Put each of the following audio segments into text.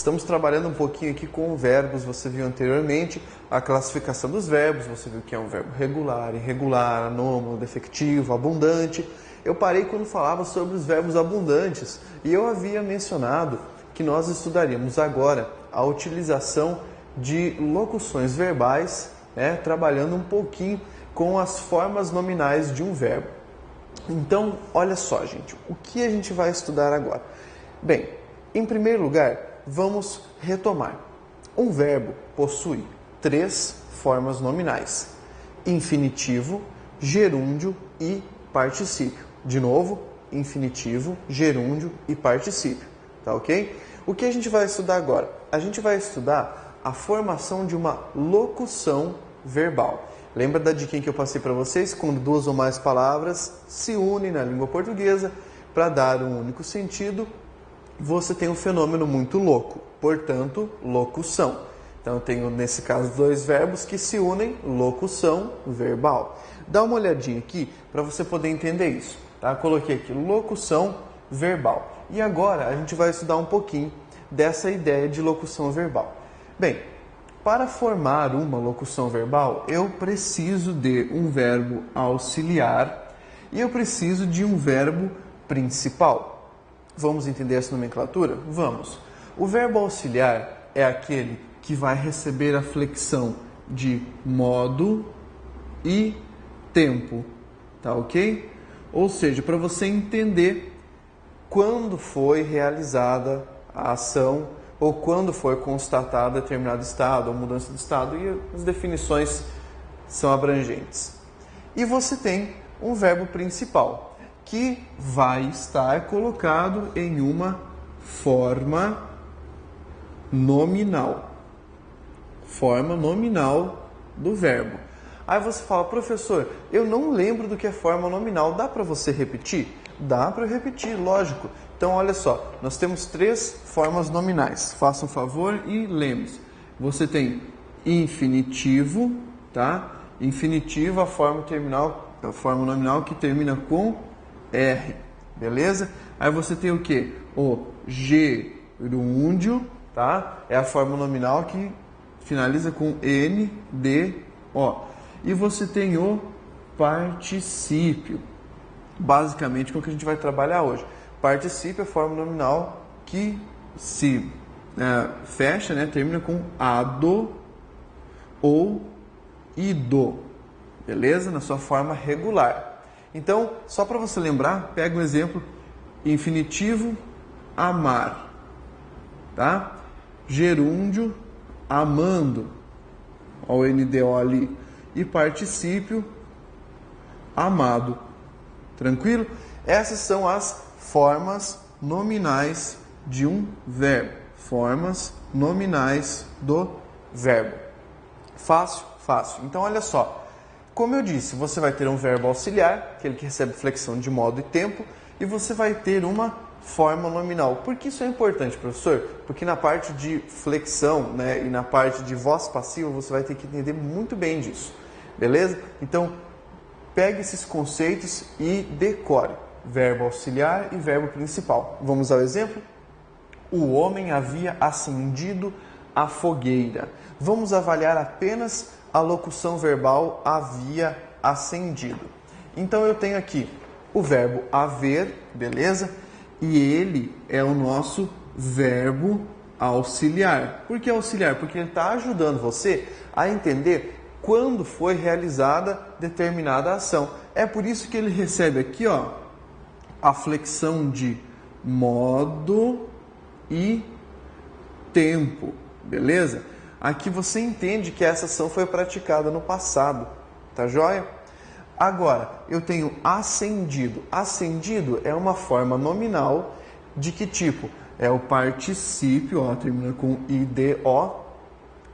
Estamos trabalhando um pouquinho aqui com verbos. Você viu anteriormente a classificação dos verbos, você viu que é um verbo regular, irregular, anômalo, defectivo, abundante. Eu parei quando falava sobre os verbos abundantes e eu havia mencionado que nós estudaríamos agora a utilização de locuções verbais, trabalhando um pouquinho com as formas nominais de um verbo. Então, olha só, gente, o que a gente vai estudar agora? Bem, em primeiro lugar, vamos retomar. Um verbo possui 3 formas nominais: infinitivo, gerúndio e particípio. De novo, infinitivo, gerúndio e particípio, tá ok? O que a gente vai estudar agora? A gente vai estudar a formação de uma locução verbal. Lembra da dica que eu passei para vocês? Quando 2 ou mais palavras se unem na língua portuguesa para dar um único sentido, você tem um fenômeno muito louco, portanto, locução. Então, eu tenho, nesse caso, 2 verbos que se unem, locução verbal. Dá uma olhadinha aqui para você poder entender isso. Tá? Coloquei aqui locução verbal. E agora a gente vai estudar um pouquinho dessa ideia de locução verbal. Bem, para formar uma locução verbal, eu preciso de um verbo auxiliar e eu preciso de um verbo principal. Vamos entender essa nomenclatura? Vamos. O verbo auxiliar é aquele que vai receber a flexão de modo e tempo, tá ok? Ou seja, para você entender quando foi realizada a ação ou quando foi constatado determinado estado ou mudança de estado, e as definições são abrangentes. E você tem um verbo principal, que vai estar colocado em uma forma nominal. Forma nominal do verbo. Aí você fala: professor, eu não lembro do que é forma nominal, dá para você repetir? Dá para eu repetir, lógico. Então, olha só, nós temos 3 formas nominais. Faça um favor e lembre-se. Você tem infinitivo, tá? Infinitivo, a forma nominal que termina com R, beleza? Aí você tem o quê? O gerúndio, tá? É a forma nominal que finaliza com N, D, O. E você tem o particípio. Basicamente, com o que a gente vai trabalhar hoje. Particípio é a forma nominal que se fecha, termina com ado ou ido, beleza? Na sua forma regular. Então, só para você lembrar, pega um exemplo: infinitivo, amar, tá? Gerúndio, amando, ó, o NDO ali, e particípio, amado. Tranquilo? Essas são as formas nominais de um verbo. Formas nominais do verbo. Fácil? Fácil. Então, olha só. Como eu disse, você vai ter um verbo auxiliar, aquele que recebe flexão de modo e tempo, e você vai ter uma forma nominal. Por que isso é importante, professor? Porque na parte de flexão, e na parte de voz passiva, você vai ter que entender muito bem disso. Beleza? Então, pegue esses conceitos e decore. Verbo auxiliar e verbo principal. Vamos ao exemplo? O homem havia acendido a fogueira. Vamos avaliar apenas a locução verbal havia acendido. Então eu tenho aqui o verbo haver, beleza? E ele é o nosso verbo auxiliar. Por que auxiliar? Porque ele está ajudando você a entender quando foi realizada determinada ação. É por isso que ele recebe aqui, a flexão de modo e tempo, beleza? Aqui você entende que essa ação foi praticada no passado, tá joia? Agora, eu tenho acendido. Acendido é uma forma nominal de que tipo? É o particípio, termina com IDO,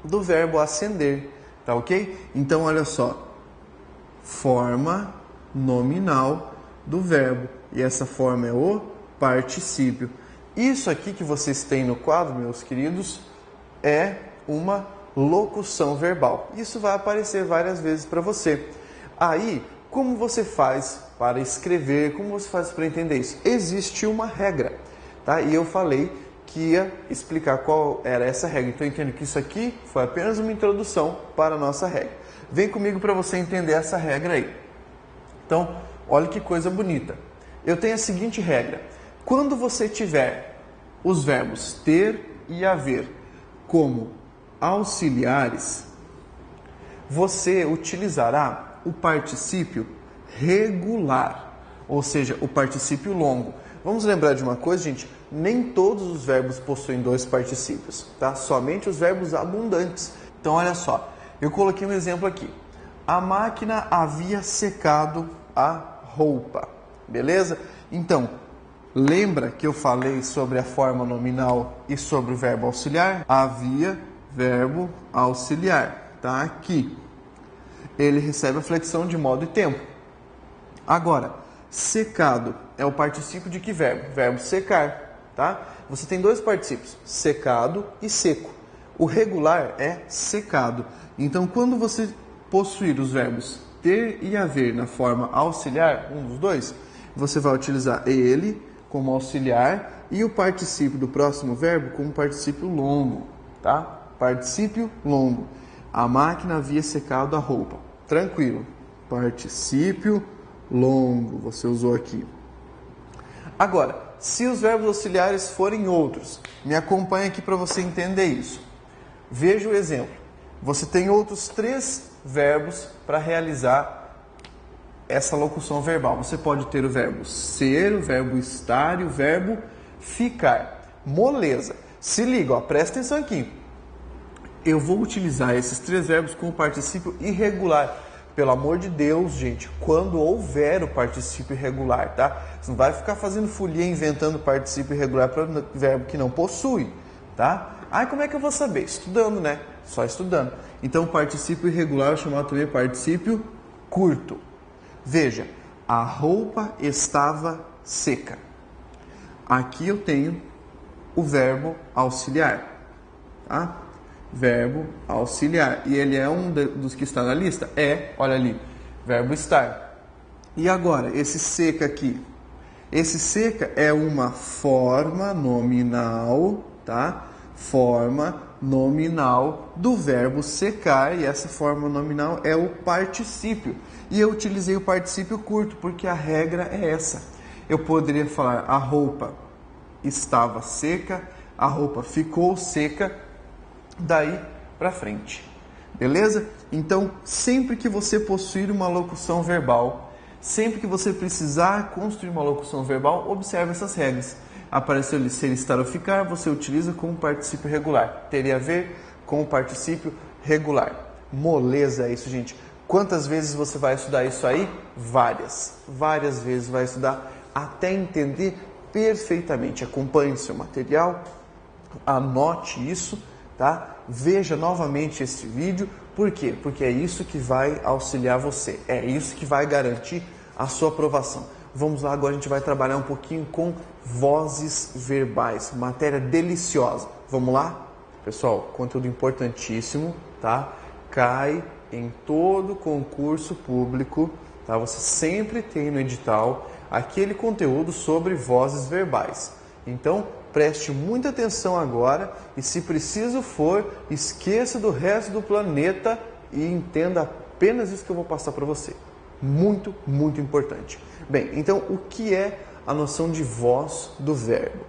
do verbo acender, tá ok? Então, olha só, forma nominal do verbo. E essa forma é o particípio. Isso aqui que vocês têm no quadro, meus queridos, é uma locução verbal. Isso vai aparecer várias vezes para você. Aí, como você faz para escrever? Como você faz para entender isso? Existe uma regra, tá? E eu falei que ia explicar qual era essa regra. Então, eu entendo que isso aqui foi apenas uma introdução para a nossa regra. Vem comigo para você entender essa regra aí. Então, olha que coisa bonita. Eu tenho a seguinte regra. Quando você tiver os verbos ter e haver como auxiliares, você utilizará o particípio regular, ou seja, o particípio longo. Vamos lembrar de uma coisa, gente, nem todos os verbos possuem dois particípios, tá? Somente os verbos abundantes. Então, olha só, eu coloquei um exemplo aqui. A máquina havia secado a roupa, beleza? Então, lembra que eu falei sobre a forma nominal e sobre o verbo auxiliar? Havia verbo auxiliar, tá aqui. Ele recebe a flexão de modo e tempo. Agora, secado é o particípio de que verbo? Verbo secar, tá? Você tem dois particípios, secado e seco. O regular é secado. Então, quando você possuir os verbos ter e haver na forma auxiliar, um dos dois, você vai utilizar ele como auxiliar e o particípio do próximo verbo como particípio longo, tá? Particípio longo. A máquina havia secado a roupa. Tranquilo. Particípio longo, você usou aqui. Agora, se os verbos auxiliares forem outros, me acompanha aqui para você entender isso. Veja o exemplo. Você tem outros 3 verbos para realizar essa locução verbal. Você pode ter o verbo ser, o verbo estar e o verbo ficar. Moleza. Se liga, ó, presta atenção aqui. Eu vou utilizar esses 3 verbos com o particípio irregular. Pelo amor de Deus, gente, quando houver o particípio irregular, tá? Você não vai ficar fazendo folia inventando particípio irregular para verbo que não possui, tá? Como é que eu vou saber? Estudando, né? Só estudando. Então, o particípio irregular é chamado também particípio curto. Veja, a roupa estava seca. Aqui eu tenho o verbo auxiliar, tá? Verbo auxiliar. E ele é um dos que está na lista? Olha ali, verbo estar. E agora, esse seca aqui? Esse seca é uma forma nominal, tá? Forma nominal do verbo secar, e essa forma nominal é o particípio. E eu utilizei o particípio curto, porque a regra é essa. Eu poderia falar a roupa estava seca, a roupa ficou seca, daí para frente. Beleza? Então, sempre que você possuir uma locução verbal, sempre que você precisar construir uma locução verbal, observe essas regras. Apareceu ali ser, estar ou ficar, você utiliza como particípio regular. Ter e haver com o particípio regular. Moleza é isso, gente. Quantas vezes você vai estudar isso aí? Várias. Várias vezes vai estudar até entender perfeitamente. Acompanhe seu material, anote isso, tá? Veja novamente esse vídeo. Por quê? Porque é isso que vai auxiliar você. É isso que vai garantir a sua aprovação. Vamos lá, agora a gente vai trabalhar um pouquinho com vozes verbais. Matéria deliciosa. Vamos lá? Pessoal, conteúdo importantíssimo, tá? Cai em todo concurso público, tá? Você sempre tem no edital aquele conteúdo sobre vozes verbais. Então, preste muita atenção agora e, se preciso for, esqueça do resto do planeta e entenda apenas isso que eu vou passar para você. Muito, muito importante. Bem, então, o que é a noção de voz do verbo?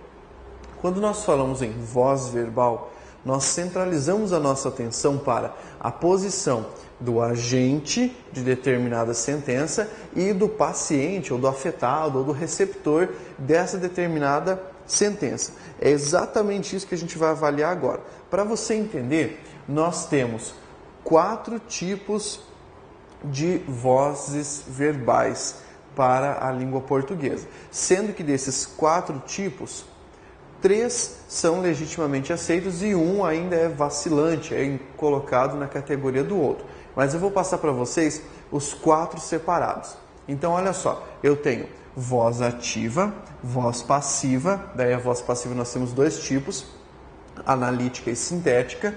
Quando nós falamos em voz verbal, nós centralizamos a nossa atenção para a posição do agente de determinada sentença e do paciente, ou do afetado, ou do receptor dessa determinada sentença. É exatamente isso que a gente vai avaliar agora. Para você entender, nós temos 4 tipos de vozes verbais para a língua portuguesa, sendo que desses 4 tipos, 3 são legitimamente aceitos e 1 ainda é vacilante, é colocado na categoria do outro. Mas eu vou passar para vocês os 4 separados. Então, olha só, eu tenho voz ativa, voz passiva, daí a voz passiva nós temos 2 tipos, analítica e sintética,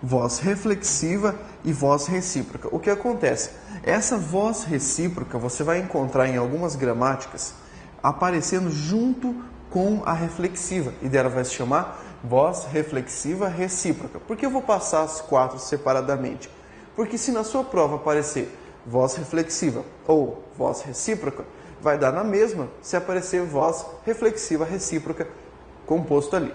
voz reflexiva e voz recíproca. O que acontece? Essa voz recíproca você vai encontrar em algumas gramáticas aparecendo junto com a reflexiva, e dela vai se chamar Voz reflexiva recíproca. Por que eu vou passar as 4 separadamente? Porque se na sua prova aparecer voz reflexiva ou voz recíproca, vai dar na mesma se aparecer voz reflexiva recíproca composto ali.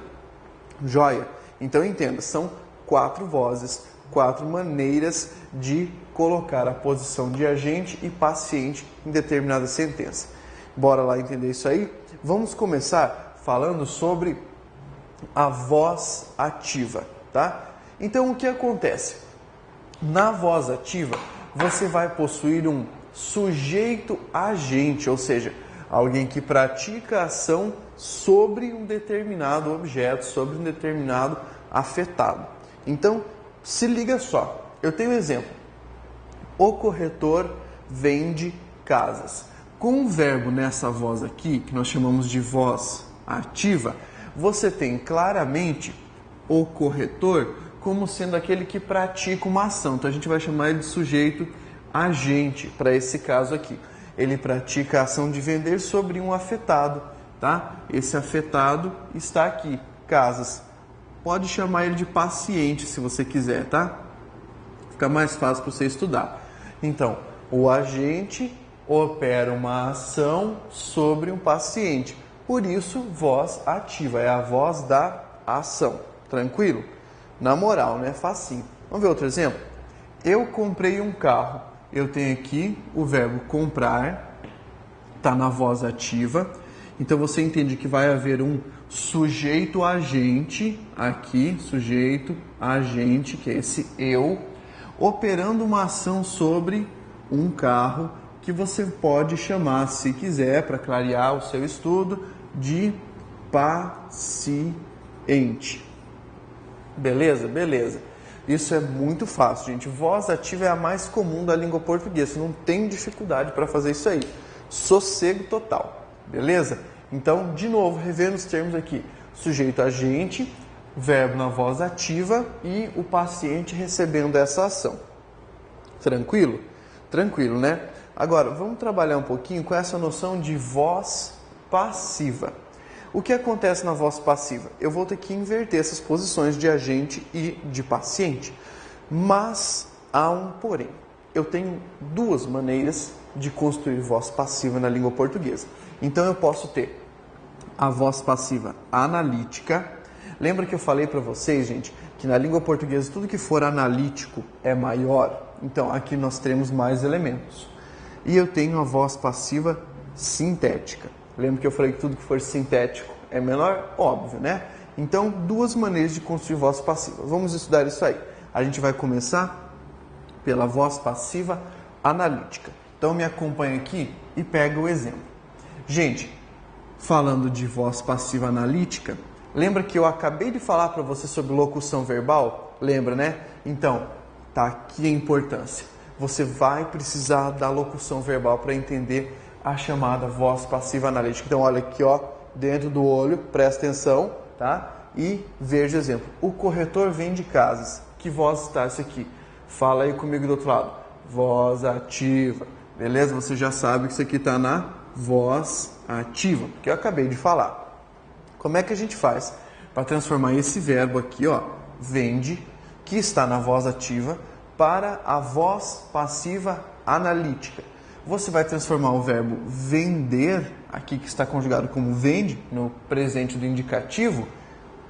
Joia? Então entenda, são 4 vozes, 4 maneiras de colocar a posição de agente e paciente em determinada sentença. Bora lá entender isso aí? Vamos começar falando sobre a voz ativa, tá? Então o que acontece? Na voz ativa, você vai possuir um sujeito agente, ou seja, alguém que pratica a ação sobre um determinado objeto, sobre um determinado afetado. Então, se liga só, eu tenho um exemplo. O corretor vende casas. Com o verbo nessa voz aqui, que nós chamamos de voz ativa, você tem claramente o corretor como sendo aquele que pratica uma ação. Então a gente vai chamar ele de sujeito agente para esse caso aqui. Ele pratica a ação de vender sobre um afetado, tá? Esse afetado está aqui, casas. Pode chamar ele de paciente se você quiser, tá? Fica mais fácil para você estudar. Então, o agente opera uma ação sobre um paciente. Por isso, voz ativa, é a voz da ação. Tranquilo? Na moral, né? Facinho. Vamos ver outro exemplo? Eu comprei um carro. Eu tenho aqui o verbo comprar, está na voz ativa. Então, você entende que vai haver um sujeito agente aqui, sujeito agente, que é esse eu, operando uma ação sobre um carro que você pode chamar, se quiser, para clarear o seu estudo, de paciente. Beleza? Beleza. Isso é muito fácil, gente. Voz ativa é a mais comum da língua portuguesa. Você não tem dificuldade para fazer isso aí. Sossego total. Beleza? Então, de novo, revendo os termos aqui. Sujeito agente, verbo na voz ativa e o paciente recebendo essa ação. Tranquilo? Tranquilo, né? Agora, vamos trabalhar um pouquinho com essa noção de voz passiva. O que acontece na voz passiva? Eu vou ter que inverter essas posições de agente e de paciente. Mas há um porém. Eu tenho 2 maneiras de construir voz passiva na língua portuguesa. Então eu posso ter a voz passiva analítica. Lembra que eu falei para vocês, gente, que na língua portuguesa tudo que for analítico é maior? Então aqui nós teremos mais elementos. E eu tenho a voz passiva sintética. Lembra que eu falei que tudo que for sintético é menor? Óbvio, né? Então, 2 maneiras de construir voz passiva. Vamos estudar isso aí. A gente vai começar pela voz passiva analítica. Então, me acompanha aqui e pega o exemplo. Gente, falando de voz passiva analítica, lembra que eu acabei de falar para você sobre locução verbal? Lembra, né? Então, tá aqui a importância. Você vai precisar da locução verbal para entender a chamada voz passiva analítica. Então, olha aqui, ó, dentro do olho, presta atenção, tá? E veja o exemplo. O corretor vende casas. Que voz está essa aqui? Fala aí comigo do outro lado. Voz ativa. Beleza? Você já sabe que isso aqui está na voz ativa, que eu acabei de falar. Como é que a gente faz para transformar esse verbo aqui, ó, vende, que está na voz ativa, para a voz passiva analítica? Você vai transformar o verbo vender, aqui que está conjugado como vende, no presente do indicativo,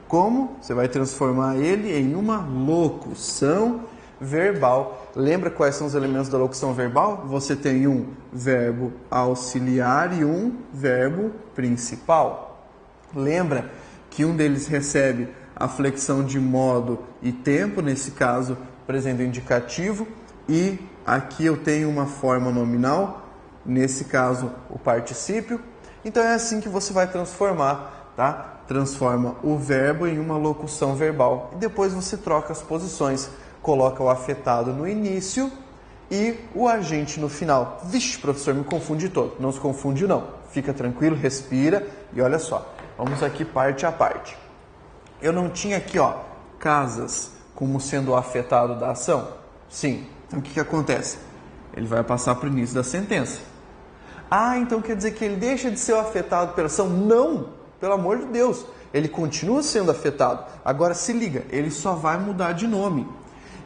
como? Você vai transformar ele em uma locução verbal. Lembra quais são os elementos da locução verbal? Você tem um verbo auxiliar e um verbo principal. Lembra que um deles recebe a flexão de modo e tempo, nesse caso, presente do indicativo, e aqui eu tenho uma forma nominal, nesse caso o particípio. Então é assim que você vai transformar, tá? Transforma o verbo em uma locução verbal e depois você troca as posições, coloca o afetado no início e o agente no final. Vixe, professor, me confunde todo. Não se confunde não, fica tranquilo, respira e olha só, vamos aqui parte a parte. Eu não tinha aqui, ó, casas como sendo o afetado da ação? Sim. Então, o que acontece? Ele vai passar para o início da sentença. Ah, então quer dizer que ele deixa de ser o afetado pela ação? Não! Pelo amor de Deus! ele continua sendo afetado. Agora se liga, ele só vai mudar de nome.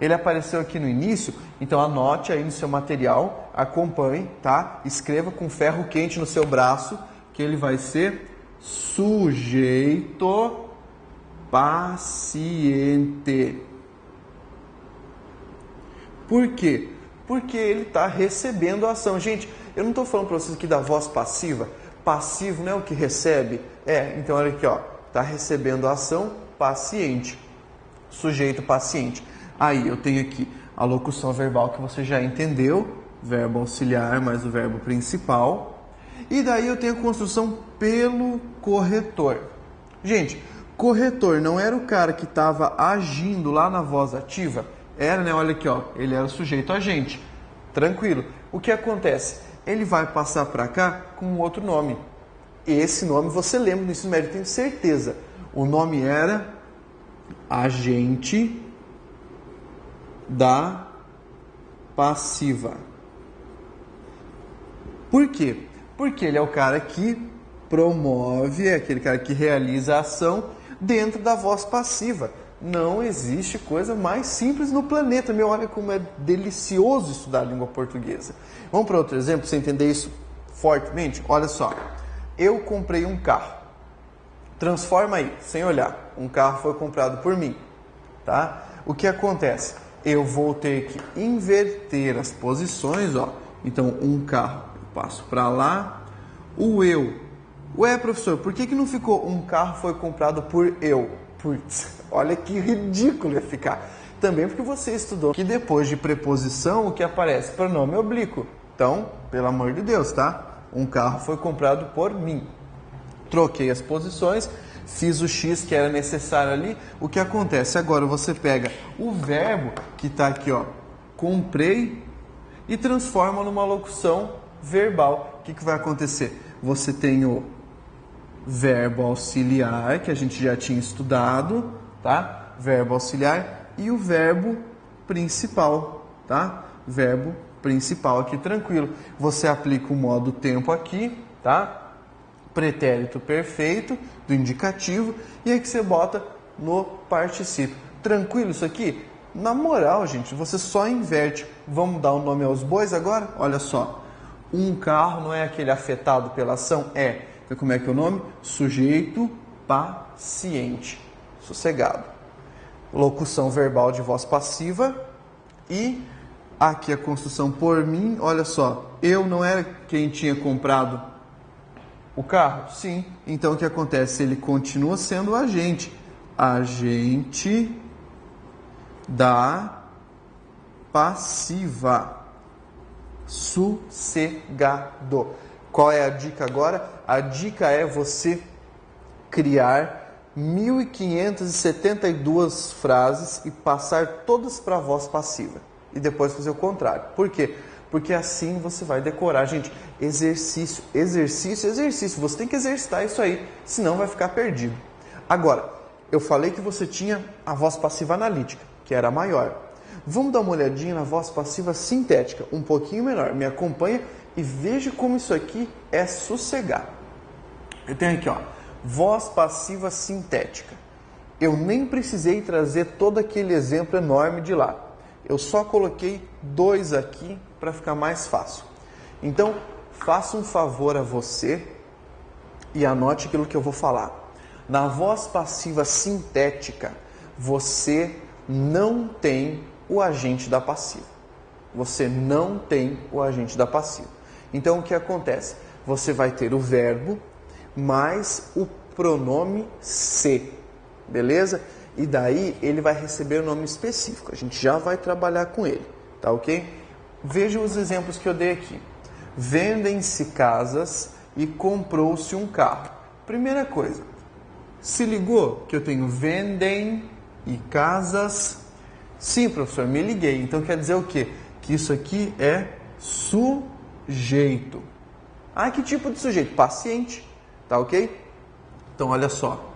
Ele apareceu aqui no início, então anote aí no seu material, acompanhe, tá? Escreva com ferro quente no seu braço, que ele vai ser sujeito paciente. Por quê? Porque ele está recebendo a ação. Gente, eu não estou falando para vocês aqui da voz passiva. Passivo não é o que recebe? Então olha aqui, ó, está recebendo a ação paciente. Sujeito paciente. Aí eu tenho aqui a locução verbal que você já entendeu, verbo auxiliar mais o verbo principal. E daí eu tenho a construção pelo corretor. Gente, corretor não era o cara que estava agindo lá na voz ativa? Era, né? Olha aqui, ó, ele era o sujeito agente. Tranquilo. O que acontece? Ele vai passar para cá com um outro nome. Esse nome você lembra no ensino médio, tenho certeza. O nome era agente da passiva. Por quê? Porque ele é o cara que promove, é aquele cara que realiza a ação dentro da voz passiva. Não existe coisa mais simples no planeta. Meu, olha como é delicioso estudar a língua portuguesa. Vamos para outro exemplo, para você entender isso fortemente? Olha só, eu comprei um carro. Transforma aí, sem olhar. Um carro foi comprado por mim, tá? O que acontece? Eu vou ter que inverter as posições, ó. Então, um carro, eu passo para lá. O eu. Ué, professor, por que não ficou um carro foi comprado por eu? Putz, olha que ridículo ia ficar. Também porque você estudou que depois de preposição, o que aparece? Pronome oblíquo. Então, pelo amor de Deus, tá? Um carro foi comprado por mim. Troquei as posições, fiz o X que era necessário ali. O que acontece? Agora você pega o verbo que está aqui, ó, comprei, e transforma numa locução verbal. O que vai acontecer? Você tem o verbo auxiliar, que a gente já tinha estudado, tá? Verbo auxiliar e o verbo principal, tá? Verbo principal aqui, tranquilo. Você aplica o modo tempo aqui, tá? Pretérito perfeito do indicativo e aí que você bota no particípio. Tranquilo isso aqui? Na moral, gente, você só inverte. Vamos dar o nome aos bois agora? Olha só. Um carro não é aquele afetado pela ação? Então como é que é o nome? Sujeito paciente. Sossegado. Locução verbal de voz passiva. E aqui a construção por mim. Olha só. Eu não era quem tinha comprado o carro? Sim. Então o que acontece? Ele continua sendo o agente. Agente da passiva. Sossegado. Qual é a dica agora? A dica é você criar 1572 frases e passar todas para a voz passiva. E depois fazer o contrário. Por quê? Porque assim você vai decorar. Gente, exercício, exercício, exercício. Você tem que exercitar isso aí, senão vai ficar perdido. Agora, eu falei que você tinha a voz passiva analítica, que era a maior. Vamos dar uma olhadinha na voz passiva sintética, um pouquinho menor. Me acompanha e veja como isso aqui é sossegado. Eu tenho aqui, ó, voz passiva sintética. Eu nem precisei trazer todo aquele exemplo enorme de lá. Eu só coloquei 2 aqui para ficar mais fácil. Então, faça um favor a você e anote aquilo que eu vou falar. Na voz passiva sintética, você não tem o agente da passiva. Você não tem o agente da passiva. Então, o que acontece? Você vai ter o verbo mais o pronome se, beleza? E daí ele vai receber o nome específico. A gente já vai trabalhar com ele, tá ok? Veja os exemplos que eu dei aqui. Vendem-se casas e comprou-se um carro. Primeira coisa, se ligou que eu tenho vendem e casas? Sim, professor, me liguei. Então quer dizer o quê? Que isso aqui é sujeito. Ah, que tipo de sujeito? Paciente, tá ok? Então olha só,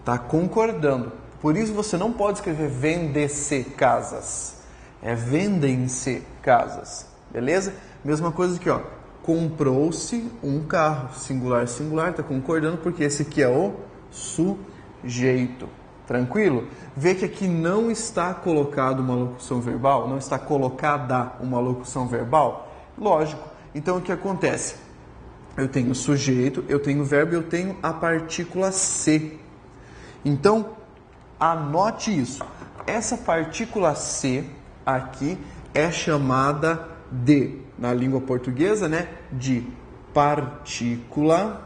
tá concordando. Por isso você não pode escrever vende-se casas. É vendem-se casas, beleza? Mesma coisa aqui, ó. Comprou-se um carro, singular, singular, tá concordando porque esse aqui é o sujeito. sujeito. Tranquilo? Vê que aqui não está colocado uma locução verbal, não está colocada uma locução verbal? Lógico. Então, o que acontece? Eu tenho sujeito, eu tenho verbo, eu tenho a partícula C. Então, anote isso. Essa partícula C aqui é chamada de, na língua portuguesa, né, de partícula.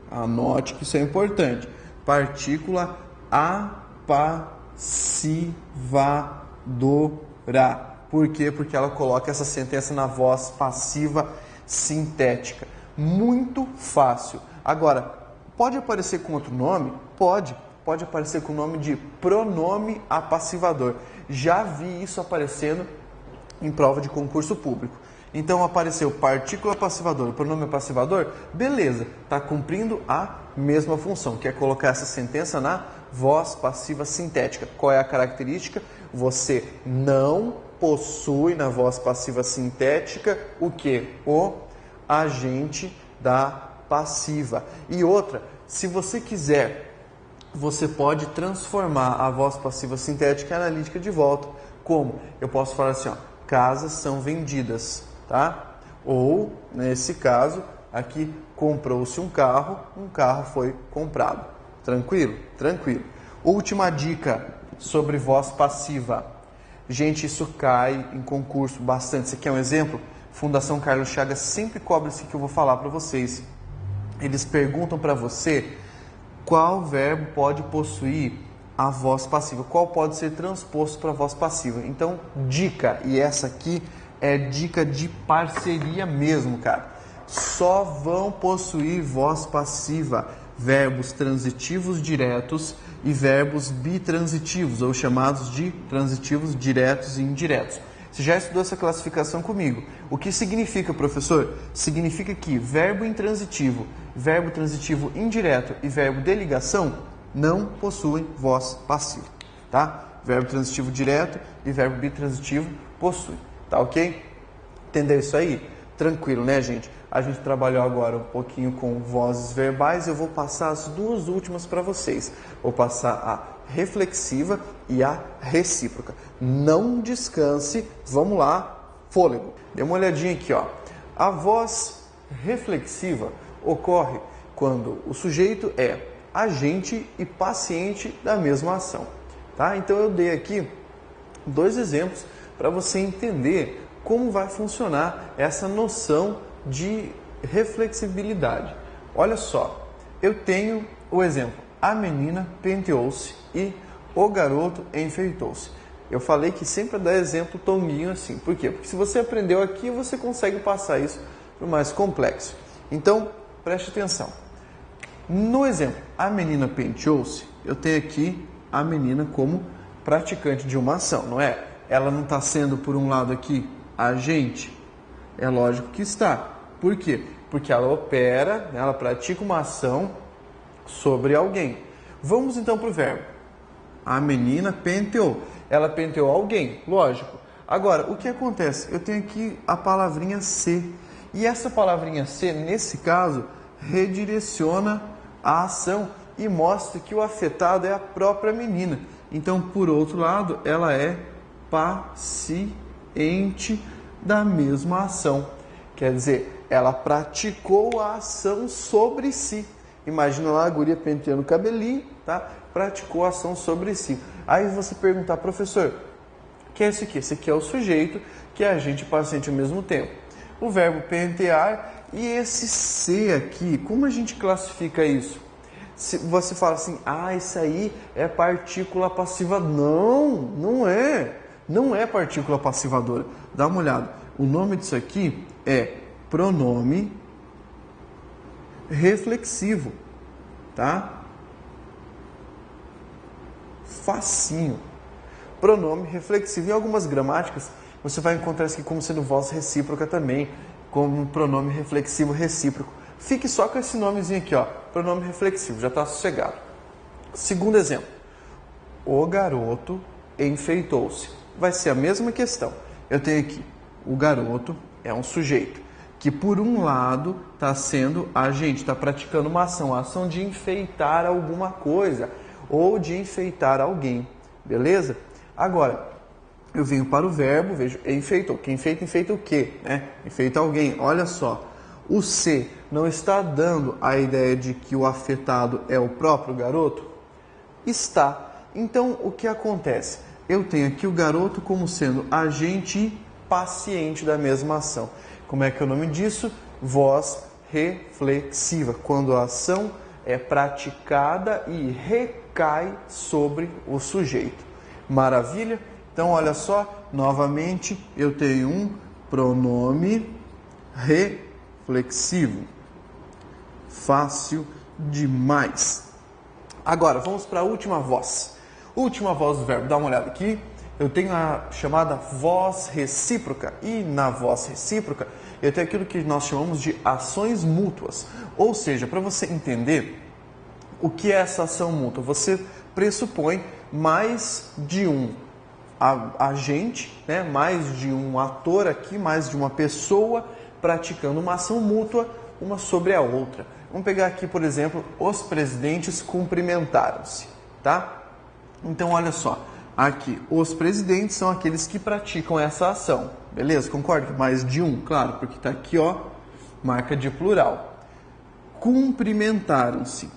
Anote que isso é importante. Partícula apassivadora. Por quê? Porque ela coloca essa sentença na voz passiva sintética. Muito fácil. Agora, pode aparecer com outro nome? Pode. Pode aparecer com o nome de pronome apassivador. Já vi isso aparecendo em prova de concurso público. Então apareceu partícula passivadora, pronome apassivador, beleza, está cumprindo a mesma função, que é colocar essa sentença na voz passiva sintética. Qual é a característica? Você não possui na voz passiva sintética o que? O agente da passiva. E outra, se você quiser, você pode transformar a voz passiva sintética em analítica de volta. Como? Eu posso falar assim, ó, casas são vendidas, tá? Ou, nesse caso, aqui comprou-se um carro foi comprado. Tranquilo? Tranquilo. Última dica sobre voz passiva. Gente, isso cai em concurso bastante. Isso aqui é um exemplo? Fundação Carlos Chagas sempre cobra isso que eu vou falar para vocês. Eles perguntam para você qual verbo pode possuir a voz passiva, qual pode ser transposto para a voz passiva. Então, dica, e essa aqui é dica de parceria mesmo, cara. Só vão possuir voz passiva verbos transitivos diretos e verbos bitransitivos, ou chamados de transitivos diretos e indiretos. Você já estudou essa classificação comigo. O que significa, professor? Significa que verbo intransitivo, verbo transitivo indireto e verbo de ligação não possuem voz passiva, tá? Verbo transitivo direto e verbo bitransitivo possuem, tá ok? Entendeu isso aí? Tranquilo, né, gente? A gente trabalhou agora um pouquinho com vozes verbais. Eu vou passar as duas últimas para vocês. Vou passar a reflexiva e a recíproca. Não descanse. Vamos lá, fôlego. Dê uma olhadinha aqui, ó. A voz reflexiva ocorre quando o sujeito é agente e paciente da mesma ação, tá? Então eu dei aqui dois exemplos para você entender como vai funcionar essa noção de reflexibilidade. Olha só, eu tenho o exemplo: a menina penteou-se e o garoto enfeitou-se. Eu falei que sempre dá exemplo tonguinho assim. Por quê? Porque se você aprendeu aqui, você consegue passar isso para o mais complexo. Então, preste atenção. No exemplo, a menina penteou-se, eu tenho aqui a menina como praticante de uma ação, não é? Ela não está sendo, por um lado aqui, agente? É lógico que está. Por quê? Porque ela opera, ela pratica uma ação sobre alguém. Vamos então para o verbo. A menina penteou. Ela penteou alguém, lógico. Agora, o que acontece? Eu tenho aqui a palavrinha ser. E essa palavrinha ser, nesse caso, redireciona a ação e mostra que o afetado é a própria menina. Então, por outro lado, ela é paciente da mesma ação. Quer dizer, ela praticou a ação sobre si. Imagina lá a guria penteando o cabelinho, tá? Praticou a ação sobre si. Aí você perguntar, professor, o que é isso aqui? Esse aqui é o sujeito, que é agente e paciente ao mesmo tempo. O verbo pentear e esse ser aqui, como a gente classifica isso? Se você fala assim, isso aí é partícula passiva. Não, não é. Não é partícula passivadora. Dá uma olhada. O nome disso aqui é pronome reflexivo, tá? Facinho. Pronome reflexivo. Em algumas gramáticas, você vai encontrar isso aqui como sendo voz recíproca também, como pronome reflexivo recíproco. Fique só com esse nomezinho aqui, ó, pronome reflexivo, já está sossegado. Segundo exemplo, o garoto enfeitou-se. Vai ser a mesma questão. Eu tenho aqui, o garoto é um sujeito. que por um lado está sendo agente, está praticando uma ação, a ação de enfeitar alguma coisa ou de enfeitar alguém, beleza? Agora, eu venho para o verbo, vejo, enfeitou. Quem enfeita, enfeita o quê? Né? Enfeita alguém. Olha só, o se não está dando a ideia de que o afetado é o próprio garoto? Está. Então, o que acontece? Eu tenho aqui o garoto como sendo agente e paciente da mesma ação. Como é que é o nome disso? Voz reflexiva, quando a ação é praticada e recai sobre o sujeito. Maravilha? Então, olha só, novamente eu tenho um pronome reflexivo. Fácil demais. Agora, vamos para a última voz. Última voz do verbo, dá uma olhada aqui. Eu tenho a chamada voz recíproca. E na voz recíproca, eu tenho aquilo que nós chamamos de ações mútuas. Ou seja, para você entender o que é essa ação mútua, você pressupõe mais de um agente, né? Mais de um ator aqui, mais de uma pessoa praticando uma ação mútua, uma sobre a outra. Vamos pegar aqui, por exemplo, os presidentes cumprimentaram-se, tá? Então, olha só, aqui, os presidentes são aqueles que praticam essa ação, beleza? Concorda que mais de um? Claro, porque está aqui, ó, marca de plural. Cumprimentaram-se.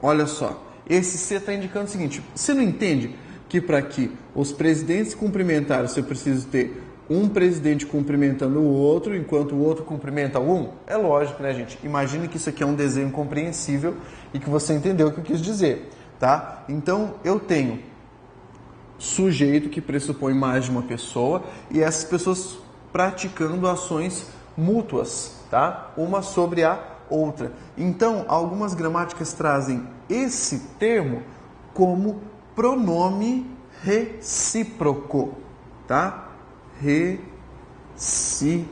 Olha só, esse C está indicando o seguinte, você não entende que para que os presidentes cumprimentaram-se eu preciso ter um presidente cumprimentando o outro, enquanto o outro cumprimenta um? É lógico, né, gente? Imagine que isso aqui é um desenho compreensível e que você entendeu o que eu quis dizer, tá? Então, eu tenho sujeito que pressupõe mais de uma pessoa e essas pessoas praticando ações mútuas, tá? Uma sobre a outra. Então, algumas gramáticas trazem esse termo como pronome recíproco, tá? Recíproco,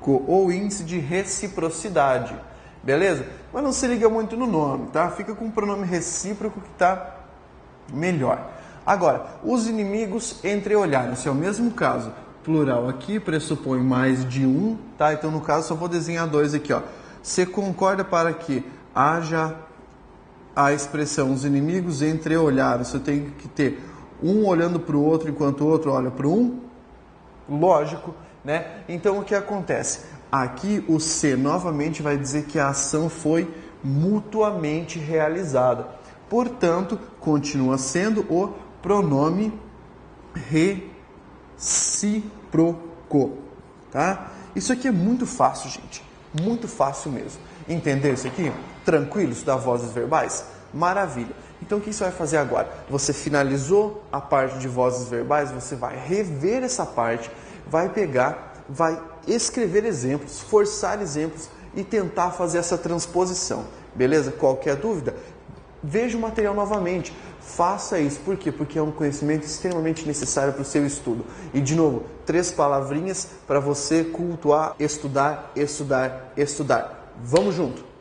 ou índice de reciprocidade, beleza? Mas não se liga muito no nome, tá? Fica com o pronome recíproco que tá melhor. Agora, os inimigos entreolharam-se, é o mesmo caso. Plural aqui pressupõe mais de um, tá? Então, no caso, só vou desenhar dois aqui, ó. Você concorda para que haja a expressão os inimigos entreolharam-se? Eu tenho que ter um olhando para o outro enquanto o outro olha para um? Lógico, né? Então, o que acontece? Aqui, o C novamente vai dizer que a ação foi mutuamente realizada. Portanto, continua sendo o pronome recíproco, tá? Isso aqui é muito fácil, gente. Muito fácil mesmo. Entendeu isso aqui? Tranquilo estudar vozes verbais? Maravilha. Então, o que você vai fazer agora? Você finalizou a parte de vozes verbais, você vai rever essa parte, vai pegar, vai escrever exemplos, forçar exemplos e tentar fazer essa transposição. Beleza? Qualquer dúvida? Veja o material novamente. Faça isso. Por quê? Porque é um conhecimento extremamente necessário para o seu estudo. E, de novo, 3 palavrinhas para você cultuar, estudar, estudar, estudar. Vamos junto!